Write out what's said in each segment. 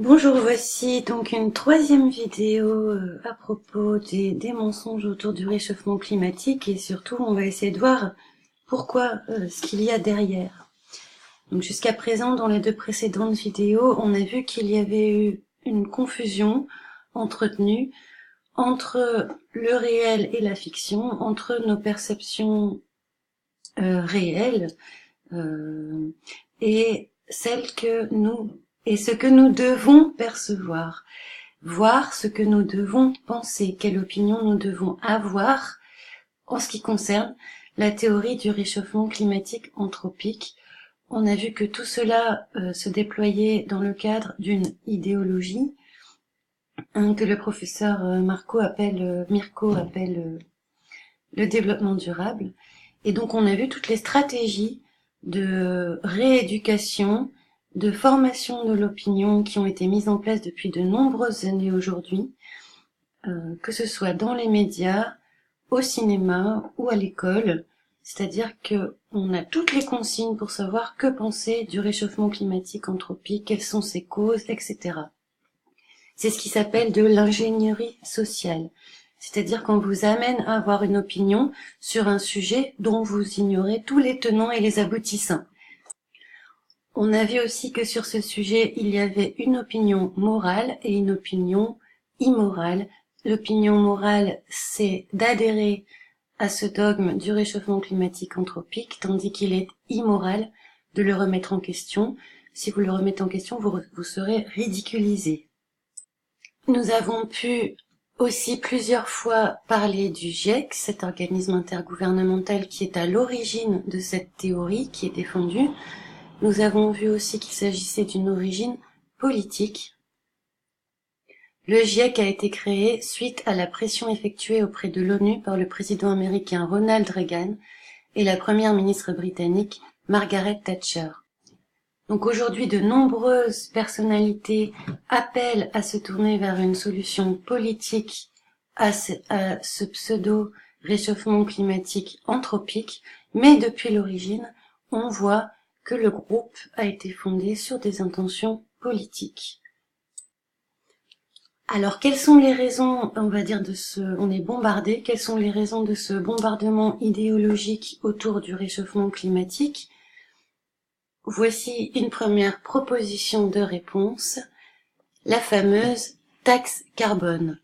Bonjour, voici donc une troisième vidéo à propos des mensonges autour du réchauffement climatique et surtout on va essayer de voir pourquoi, ce qu'il y a derrière. Donc jusqu'à présent, dans les deux précédentes vidéos, on a vu qu'il y avait eu une confusion entretenue entre le réel et la fiction, entre nos perceptions réelles et celles que nous et ce que nous devons percevoir, voir ce que nous devons penser, quelle opinion nous devons avoir en ce qui concerne la théorie du réchauffement climatique anthropique. On a vu que tout cela se déployait dans le cadre d'une idéologie que le professeur Mirko appelle le développement durable. Et donc on a vu toutes les stratégies de rééducation, de formation de l'opinion qui ont été mises en place depuis de nombreuses années aujourd'hui, que ce soit dans les médias, au cinéma ou à l'école. C'est-à-dire que on a toutes les consignes pour savoir que penser du réchauffement climatique anthropique, quelles sont ses causes, etc. C'est ce qui s'appelle de l'ingénierie sociale. C'est-à-dire qu'on vous amène à avoir une opinion sur un sujet dont vous ignorez tous les tenants et les aboutissants. On a vu aussi que sur ce sujet, il y avait une opinion morale et une opinion immorale. L'opinion morale, c'est d'adhérer à ce dogme du réchauffement climatique anthropique, tandis qu'il est immoral de le remettre en question. Si vous le remettez en question, vous serez ridiculisé. Nous avons pu aussi plusieurs fois parler du GIEC, cet organisme intergouvernemental qui est à l'origine de cette théorie qui est défendue. Nous avons vu aussi qu'il s'agissait d'une origine politique. Le GIEC a été créé suite à la pression effectuée auprès de l'ONU par le président américain Ronald Reagan et la première ministre britannique Margaret Thatcher. Donc aujourd'hui, de nombreuses personnalités appellent à se tourner vers une solution politique à ce pseudo-réchauffement climatique anthropique, mais depuis l'origine, on voit que le groupe a été fondé sur des intentions politiques. Alors, quelles sont les raisons, on va dire, on est bombardé, quelles sont les raisons de ce bombardement idéologique autour du réchauffement climatique ? Voici une première proposition de réponse, la fameuse taxe carbone.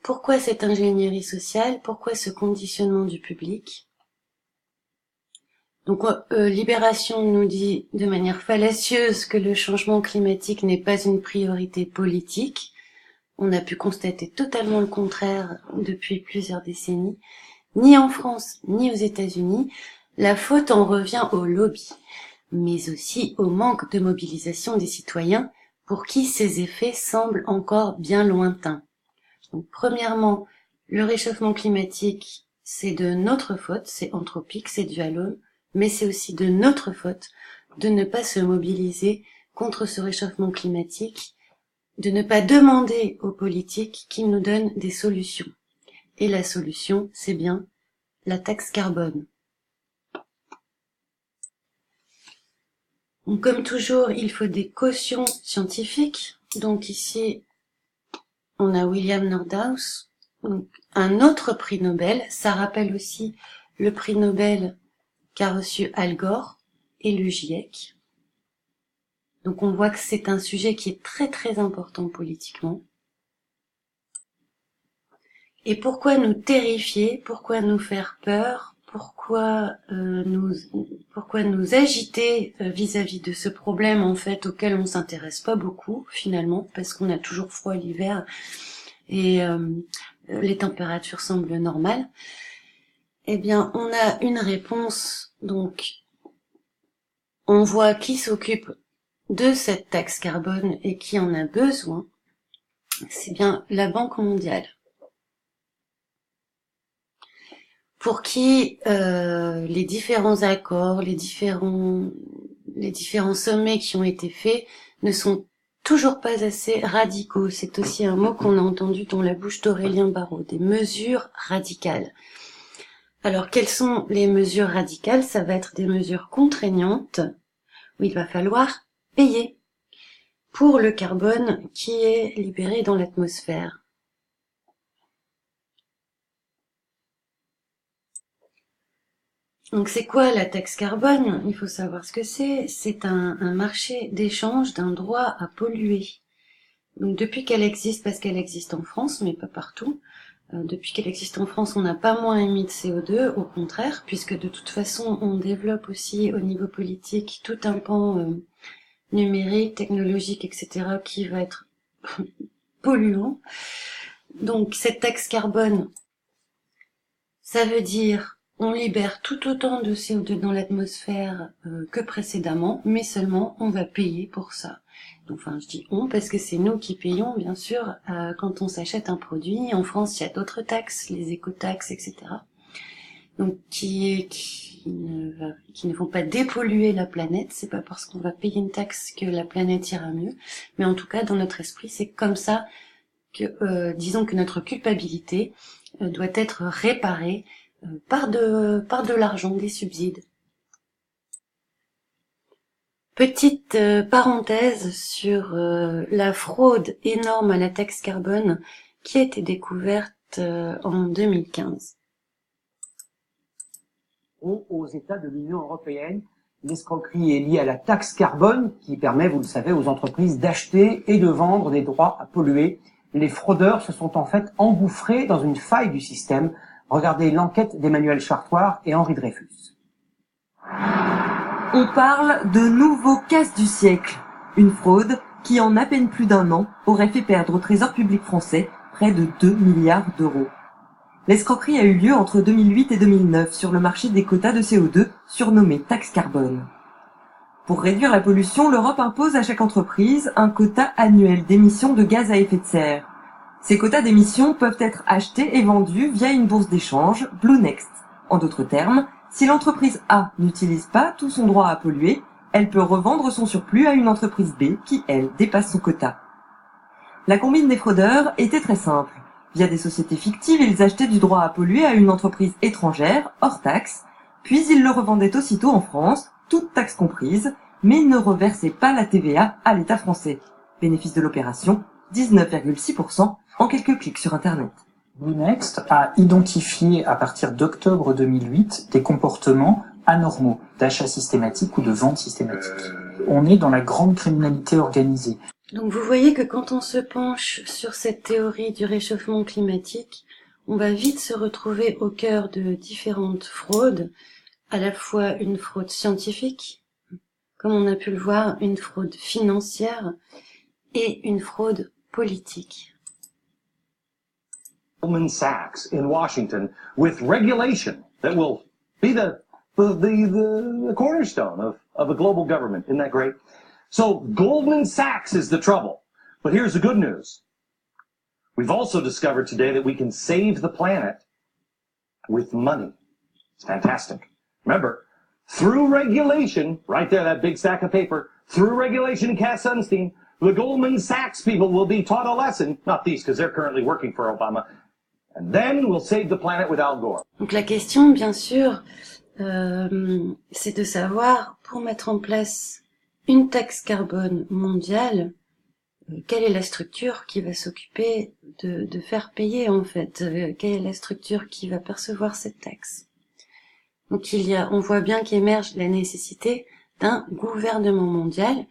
Pourquoi cette ingénierie sociale? Pourquoi ce conditionnement du public? Donc, Libération nous dit de manière fallacieuse que le changement climatique n'est pas une priorité politique. On a pu constater totalement le contraire depuis plusieurs décennies. Ni en France, ni aux États-Unis, la faute en revient au lobby, mais aussi au manque de mobilisation des citoyens pour qui ces effets semblent encore bien lointains. Donc, premièrement, le réchauffement climatique, c'est de notre faute, c'est anthropique, c'est dû à l'homme, mais c'est aussi de notre faute de ne pas se mobiliser contre ce réchauffement climatique, de ne pas demander aux politiques qu'ils nous donnent des solutions. Et la solution, c'est bien la taxe carbone. Donc, comme toujours, il faut des cautions scientifiques. Donc ici, on a William Nordhaus, donc un autre prix Nobel. Ça rappelle aussi le prix Nobel qu'a reçu Al Gore et le GIEC. Donc on voit que c'est un sujet qui est très très important politiquement. Et pourquoi nous terrifier? Pourquoi nous faire peur? Pourquoi nous agiter vis-à-vis de ce problème en fait auquel on s'intéresse pas beaucoup finalement, parce qu'on a toujours froid l'hiver et les températures semblent normales? Eh bien, on a une réponse. Donc, on voit qui s'occupe de cette taxe carbone et qui en a besoin. C'est bien la Banque mondiale. Pour qui les différents accords, les différents sommets qui ont été faits ne sont toujours pas assez radicaux. C'est aussi un mot qu'on a entendu dans la bouche d'Aurélien Barraud, des mesures radicales. Alors, quelles sont les mesures radicales? Ça va être des mesures contraignantes où il va falloir payer. pour le carbone qui est libéré dans l'atmosphère. Donc c'est quoi la taxe carbone? Il faut savoir ce que c'est. C'est un marché d'échange d'un droit à polluer. Donc depuis qu'elle existe, parce qu'elle existe en France, mais pas partout, depuis qu'elle existe en France, on n'a pas moins émis de CO2, au contraire, puisque de toute façon, on développe aussi au niveau politique tout un pan numérique, technologique, etc., qui va être polluant. Donc cette taxe carbone, ça veut dire on libère tout autant de CO2 dans l'atmosphère que précédemment, mais seulement on va payer pour ça. Donc, enfin, je dis on parce que c'est nous qui payons, bien sûr, quand on s'achète un produit. En France, il y a d'autres taxes, les écotaxes, etc. Donc, qui ne vont pas dépolluer la planète. C'est pas parce qu'on va payer une taxe que la planète ira mieux. Mais en tout cas, dans notre esprit, c'est comme ça que, disons que notre culpabilité doit être réparée par de l'argent, des subsides. Petite parenthèse sur la fraude énorme à la taxe carbone qui a été découverte en 2015. Aux États de l'Union européenne, l'escroquerie est liée à la taxe carbone qui permet, vous le savez, aux entreprises d'acheter et de vendre des droits à polluer. Les fraudeurs se sont en fait engouffrés dans une faille du système. Regardez l'enquête d'Emmanuel Chartoir et Henri Dreyfus. On parle de nouveau casse du siècle, une fraude qui en à peine plus d'un an aurait fait perdre au trésor public français près de 2 milliards d'euros. L'escroquerie a eu lieu entre 2008 et 2009 sur le marché des quotas de CO2, surnommé taxe carbone. Pour réduire la pollution, l'Europe impose à chaque entreprise un quota annuel d'émissions de gaz à effet de serre. Ces quotas d'émissions peuvent être achetés et vendus via une bourse d'échange, Blue Next. En d'autres termes, si l'entreprise A n'utilise pas tout son droit à polluer, elle peut revendre son surplus à une entreprise B qui, elle, dépasse son quota. La combine des fraudeurs était très simple. Via des sociétés fictives, ils achetaient du droit à polluer à une entreprise étrangère, hors taxe, puis ils le revendaient aussitôt en France, toutes taxes comprises, mais ne reversaient pas la TVA à l'État français. Bénéfice de l'opération, 19,6% en quelques clics sur Internet. Bluenext a identifié à partir d'octobre 2008 des comportements anormaux d'achat systématique ou de vente systématique. On est dans la grande criminalité organisée. Donc vous voyez que quand on se penche sur cette théorie du réchauffement climatique, on va vite se retrouver au cœur de différentes fraudes, à la fois une fraude scientifique, comme on a pu le voir, une fraude financière et une fraude politique. Goldman Sachs in Washington with regulation that will be the cornerstone of a global government. Isn't that great? So Goldman Sachs is the trouble. But here's the good news. We've also discovered today that we can save the planet with money. It's fantastic. Remember, through regulation, right there, that big stack of paper, through regulation in Cass Sunstein, the Goldman Sachs people will be taught a lesson, not these because they're currently working for Obama, and then we'll save the planet with Al Gore. Donc la question, bien sûr, c'est de savoir, pour mettre en place une taxe carbone mondiale, quelle est la structure qui va s'occuper de faire payer, en fait, quelle est la structure qui va percevoir cette taxe. Donc on voit bien qu'émerge la nécessité d'un gouvernement mondial,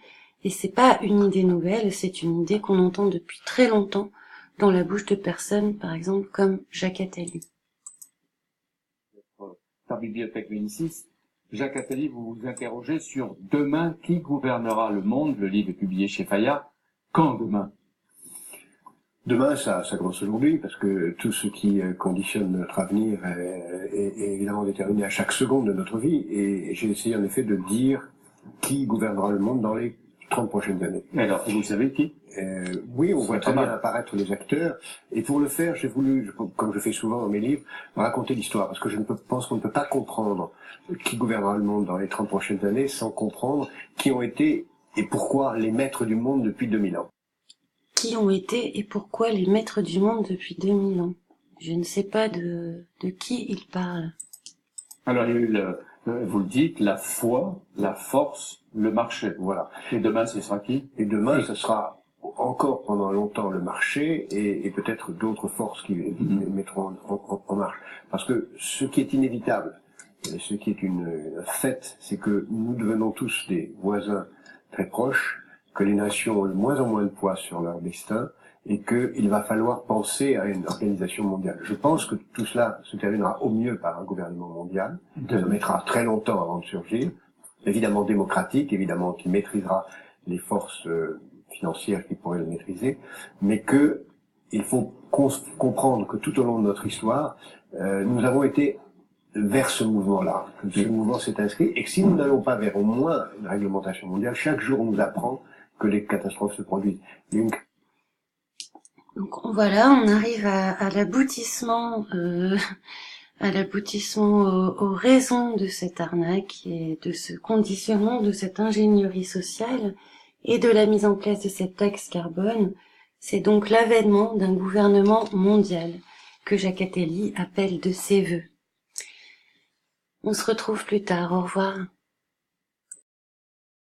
et c'est pas une idée nouvelle, c'est une idée qu'on entend depuis très longtemps dans la bouche de personnes, par exemple, comme Jacques Attali. Par Bibliothèque Médicis, Jacques Attali, vous vous interrogez sur demain, qui gouvernera le monde? Le livre est publié chez Fayard. Quand demain? Demain, ça commence aujourd'hui, parce que tout ce qui conditionne notre avenir est évidemment déterminé à chaque seconde de notre vie, et j'ai essayé en effet de dire qui gouvernera le monde dans les 30 prochaines années. Alors, vous savez qui? Oui, on voit très bien apparaître les acteurs, et pour le faire, j'ai voulu, comme je fais souvent dans mes livres, raconter l'histoire, parce que pense qu'on ne peut pas comprendre qui gouvernera le monde dans les 30 prochaines années sans comprendre qui ont été et pourquoi les maîtres du monde depuis 2000 ans. Qui ont été et pourquoi les maîtres du monde depuis 2000 ans? Je ne sais pas de qui il parle. Alors, il y a eu Vous le dites, la foi, la force, le marché. Voilà. Et demain, ce sera qui? Et demain, ce sera encore pendant longtemps le marché et peut-être d'autres forces qui mettront en marche. Parce que ce qui est inévitable, ce qui est un fait, c'est que nous devenons tous des voisins très proches, que les nations ont de moins en moins de poids sur leur destin et qu'il va falloir penser à une organisation mondiale. Je pense que tout cela se terminera au mieux par un gouvernement mondial. Ça mettra très longtemps avant de surgir. Évidemment démocratique, évidemment qui maîtrisera les forces financières qui pourraient le maîtriser, mais que il faut comprendre que tout au long de notre histoire, nous avons été vers ce mouvement-là, que ce mouvement s'est inscrit, et que si nous n'allons pas vers au moins une réglementation mondiale, chaque jour on nous apprend que les catastrophes se produisent. Donc voilà, on arrive à l'aboutissement, aux raisons de cette arnaque et de ce conditionnement, de cette ingénierie sociale et de la mise en place de cette taxe carbone. C'est donc l'avènement d'un gouvernement mondial que Jacques Attali appelle de ses vœux. On se retrouve plus tard, au revoir.